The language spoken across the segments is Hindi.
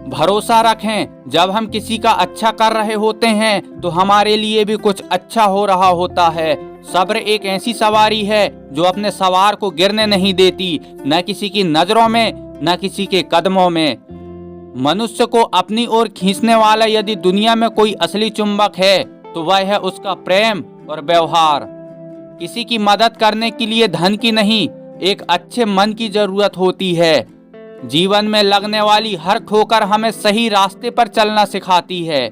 भरोसा रखें, जब हम किसी का अच्छा कर रहे होते हैं तो हमारे लिए भी कुछ अच्छा हो रहा होता है। सब्र एक ऐसी सवारी है जो अपने सवार को गिरने नहीं देती, न किसी की नजरों में न किसी के कदमों में। मनुष्य को अपनी ओर खींचने वाला यदि दुनिया में कोई असली चुंबक है तो वह है उसका प्रेम और व्यवहार। किसी की मदद करने के लिए धन की नहीं, एक अच्छे मन की जरूरत होती है। जीवन में लगने वाली हर ठोकर हमें सही रास्ते पर चलना सिखाती है।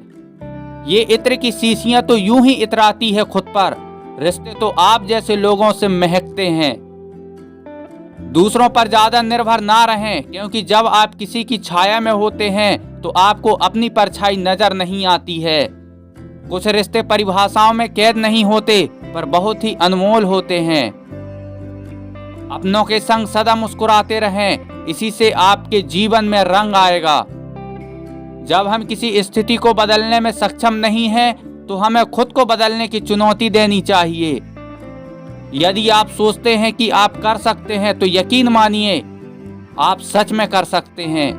ये इत्र की शीशियां तो यूं ही इतराती है खुद पर, रिश्ते तो आप जैसे लोगों से महकते हैं। दूसरों पर ज्यादा निर्भर ना रहें, क्योंकि जब आप किसी की छाया में होते हैं तो आपको अपनी परछाई नजर नहीं आती है। कुछ रिश्ते परिभाषाओं में कैद नहीं होते, पर बहुत ही अनमोल होते हैं। अपनों के संग सदा मुस्कुराते रहें, इसी से आपके जीवन में रंग आएगा। जब हम किसी स्थिति को बदलने में सक्षम नहीं हैं, तो हमें खुद को बदलने की चुनौती देनी चाहिए। यदि आप सोचते हैं कि आप कर सकते हैं, तो यकीन मानिए आप सच में कर सकते हैं।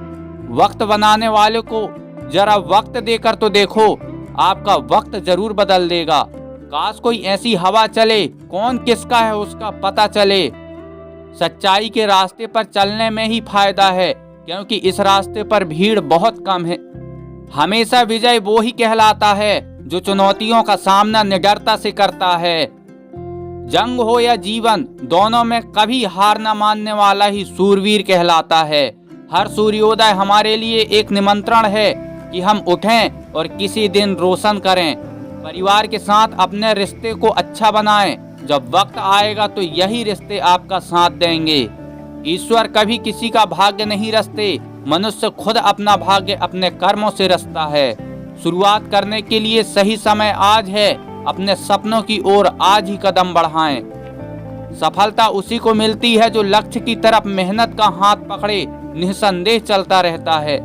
वक्त बनाने वाले को जरा वक्त देकर तो देखो, आपका वक्त जरूर बदल देगा। काश कोई ऐसी हवा चले, कौन किसका है उसका पता चले। सच्चाई के रास्ते पर चलने में ही फायदा है, क्योंकि इस रास्ते पर भीड़ बहुत कम है। हमेशा विजय वो ही कहलाता है जो चुनौतियों का सामना निडरता से करता है। जंग हो या जीवन, दोनों में कभी हार न मानने वाला ही सूरवीर कहलाता है। हर सूर्योदय हमारे लिए एक निमंत्रण है कि हम उठें और किसी दिन रोशन करें। परिवार के साथ अपने रिश्ते को अच्छा बनाएं। जब वक्त आएगा तो यही रिश्ते आपका साथ देंगे। ईश्वर कभी किसी का भाग्य नहीं रचते, मनुष्य खुद अपना भाग्य अपने कर्मों से रचता है। शुरुआत करने के लिए सही समय आज है। अपने सपनों की ओर आज ही कदम बढ़ाएं। सफलता उसी को मिलती है जो लक्ष्य की तरफ मेहनत का हाथ पकड़े निसंदेह चलता रहता है।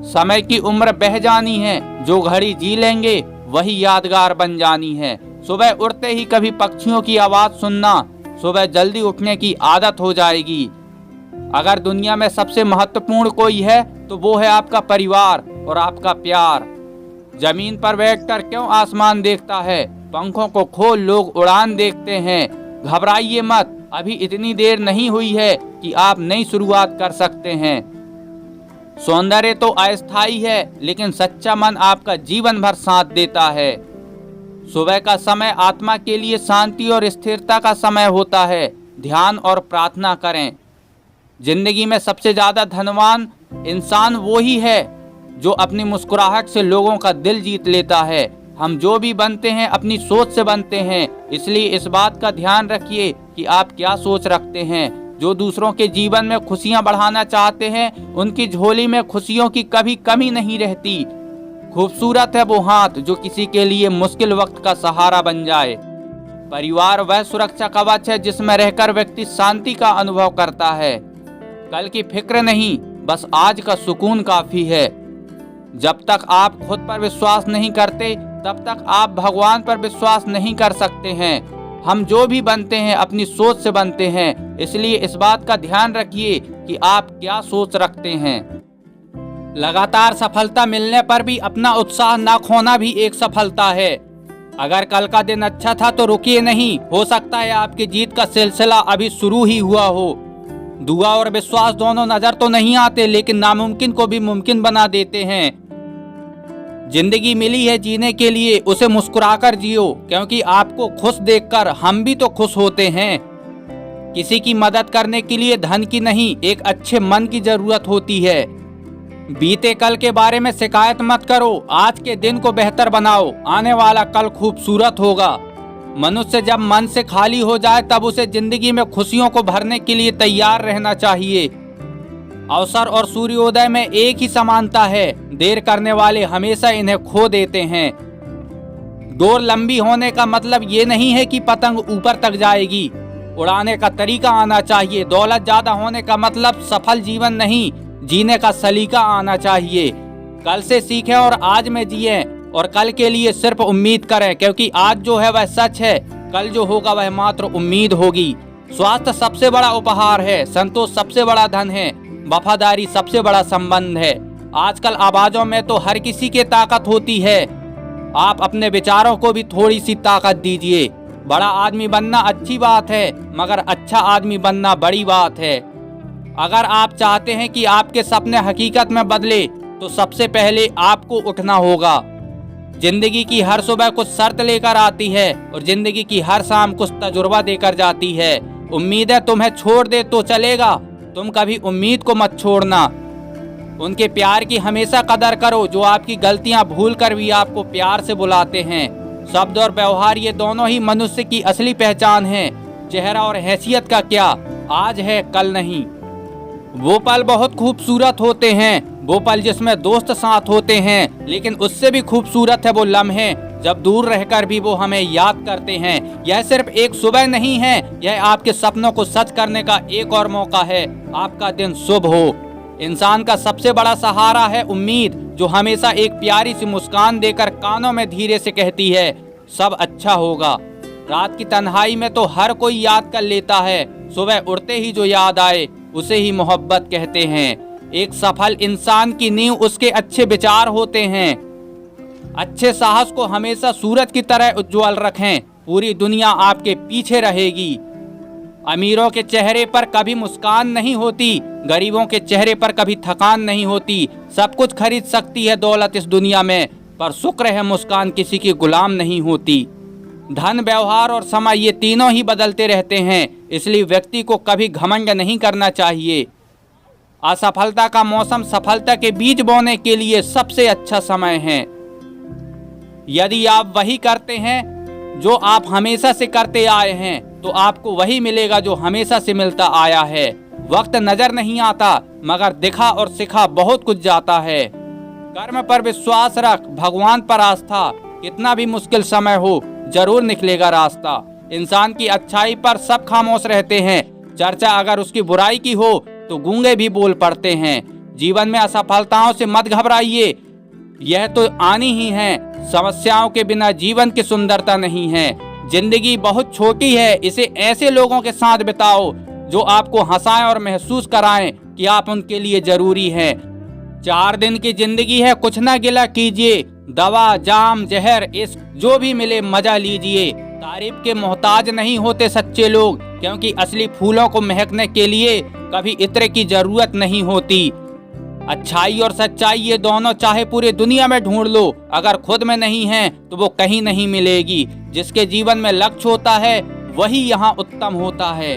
समय की उम्र बह जानी है, जो घड़ी जी लेंगे वही यादगार बन जानी है। सुबह उठते ही कभी पक्षियों की आवाज सुनना, सुबह जल्दी उठने की आदत हो जाएगी। अगर दुनिया में सबसे महत्वपूर्ण कोई है तो वो है आपका परिवार और आपका प्यार। जमीन पर बैठकर क्यों आसमान देखता है, पंखों को खोल लोग उड़ान देखते हैं। घबराइए मत, अभी इतनी देर नहीं हुई है कि आप नई शुरुआत कर सकते हैं। सौंदर्य तो अस्थायी है, लेकिन सच्चा मन आपका जीवन भर साथ देता है। सुबह का समय आत्मा के लिए शांति और स्थिरता का समय होता है। ध्यान और प्रार्थना करें। जिंदगी में सबसे ज्यादा धनवान इंसान वो ही है जो अपनी मुस्कुराहट से लोगों का दिल जीत लेता है। हम जो भी बनते हैं अपनी सोच से बनते हैं, इसलिए इस बात का ध्यान रखिए कि आप क्या सोच रखते हैं। जो दूसरों के जीवन में खुशियां बढ़ाना चाहते हैं, उनकी झोली में खुशियों की कभी कमी नहीं रहती। खूबसूरत है वो हाथ जो किसी के लिए मुश्किल वक्त का सहारा बन जाए। परिवार वह सुरक्षा कवच है जिसमें रहकर व्यक्ति शांति का अनुभव करता है। कल की फिक्र नहीं, बस आज का सुकून काफी है। जब तक आप खुद पर विश्वास नहीं करते, तब तक आप भगवान पर विश्वास नहीं कर सकते हैं। हम जो भी बनते हैं अपनी सोच से बनते हैं, इसलिए इस बात का ध्यान रखिए कि आप क्या सोच रखते हैं। लगातार सफलता मिलने पर भी अपना उत्साह न खोना भी एक सफलता है। अगर कल का दिन अच्छा था तो रुकिए नहीं, हो सकता है आपकी जीत का सिलसिला अभी शुरू ही हुआ हो। दुआ और विश्वास दोनों नजर तो नहीं आते, लेकिन नामुमकिन को भी मुमकिन बना देते हैं। जिंदगी मिली है जीने के लिए, उसे मुस्कुराकर जियो, क्योंकि आपको खुश देखकर हम भी तो खुश होते हैं। किसी की मदद करने के लिए धन की नहीं, एक अच्छे मन की जरूरत होती है। बीते कल के बारे में शिकायत मत करो, आज के दिन को बेहतर बनाओ, आने वाला कल खूबसूरत होगा। मनुष्य जब मन से खाली हो जाए तब उसे जिंदगी में खुशियों को भरने के लिए तैयार रहना चाहिए। अवसर और सूर्योदय में एक ही समानता है, देर करने वाले हमेशा इन्हें खो देते हैं। डोर लंबी होने का मतलब ये नहीं है कि पतंग ऊपर तक जाएगी, उड़ाने का तरीका आना चाहिए। दौलत ज्यादा होने का मतलब सफल जीवन नहीं, जीने का सलीका आना चाहिए। कल से सीखें और आज में जिएं, और कल के लिए सिर्फ उम्मीद करें, क्योंकि आज जो है वह सच है, कल जो होगा वह मात्र उम्मीद होगी। स्वास्थ्य सबसे बड़ा उपहार है, संतोष सबसे बड़ा धन है, वफादारी सबसे बड़ा संबंध है। आजकल आवाजों में तो हर किसी की ताकत होती है, आप अपने विचारों को भी थोड़ी सी ताकत दीजिए। बड़ा आदमी बनना अच्छी बात है, मगर अच्छा आदमी बनना बड़ी बात है। अगर आप चाहते हैं कि आपके सपने हकीकत में बदले, तो सबसे पहले आपको उठना होगा। जिंदगी की हर सुबह कुछ शर्त लेकर आती है और जिंदगी की हर शाम कुछ तजुर्बा देकर जाती है। उम्मीदें तुम्हें छोड़ दे तो चलेगा, तुम कभी उम्मीद को मत छोड़ना। उनके प्यार की हमेशा कदर करो जो आपकी गलतियां भूल कर भी आपको प्यार से बुलाते हैं। शब्द और व्यवहार ये दोनों ही मनुष्य की असली पहचान है। चेहरा और हैसियत का क्या, आज है कल नहीं। वो पल बहुत खूबसूरत होते हैं, वो पल जिसमें दोस्त साथ होते हैं, लेकिन उससे भी खूबसूरत है वो लम्हे जब दूर रहकर भी वो हमें याद करते हैं। यह सिर्फ एक सुबह नहीं है, यह आपके सपनों को सच करने का एक और मौका है। आपका दिन शुभ हो। इंसान का सबसे बड़ा सहारा है उम्मीद, जो हमेशा एक प्यारी सी मुस्कान देकर कानों में धीरे से कहती है सब अच्छा होगा। रात की तन्हाई में तो हर कोई याद कर लेता है, सुबह उठते ही जो याद आए उसे ही मोहब्बत कहते हैं। एक सफल इंसान की नींव उसके अच्छे विचार होते हैं। अच्छे साहस को हमेशा सूरज की तरह उज्जवल रखें, पूरी दुनिया आपके पीछे रहेगी। अमीरों के चेहरे पर कभी मुस्कान नहीं होती, गरीबों के चेहरे पर कभी थकान नहीं होती। सब कुछ खरीद सकती है दौलत इस दुनिया में, पर शुक्र है मुस्कान किसी की गुलाम नहीं होती। धन, व्यवहार और समय ये तीनों ही बदलते रहते हैं, इसलिए व्यक्ति को कभी घमंड नहीं करना चाहिए। असफलता का मौसम सफलता के बीज बोने के लिए सबसे अच्छा समय है। यदि आप वही करते हैं जो आप हमेशा से करते आए हैं, तो आपको वही मिलेगा जो हमेशा से मिलता आया है। वक्त नजर नहीं आता, मगर दिखा और सिखा बहुत कुछ जाता है। कर्म पर विश्वास रख, भगवान पर आस्था, कितना भी मुश्किल समय हो जरूर निकलेगा रास्ता। इंसान की अच्छाई पर सब खामोश रहते हैं, चर्चा अगर उसकी बुराई की हो तो गूंगे भी बोल पड़ते हैं। जीवन में असफलताओं से मत घबराइए, यह तो आनी ही है। समस्याओं के बिना जीवन की सुंदरता नहीं है। जिंदगी बहुत छोटी है, इसे ऐसे लोगों के साथ बिताओ जो आपको हंसाएं और महसूस कराएं कि आप उनके लिए जरूरी हैं। 4 दिन की जिंदगी है, कुछ ना गिला कीजिए। दवा, जाम, जहर, इश्क जो भी मिले मजा लीजिए। तारीफ के मोहताज नहीं होते सच्चे लोग, क्योंकि असली फूलों को महकने के लिए कभी इत्र की जरूरत नहीं होती। अच्छाई और सच्चाई ये दोनों चाहे पूरी दुनिया में ढूंढ लो, अगर खुद में नहीं है तो वो कहीं नहीं मिलेगी। जिसके जीवन में लक्ष्य होता है वही यहाँ उत्तम होता है।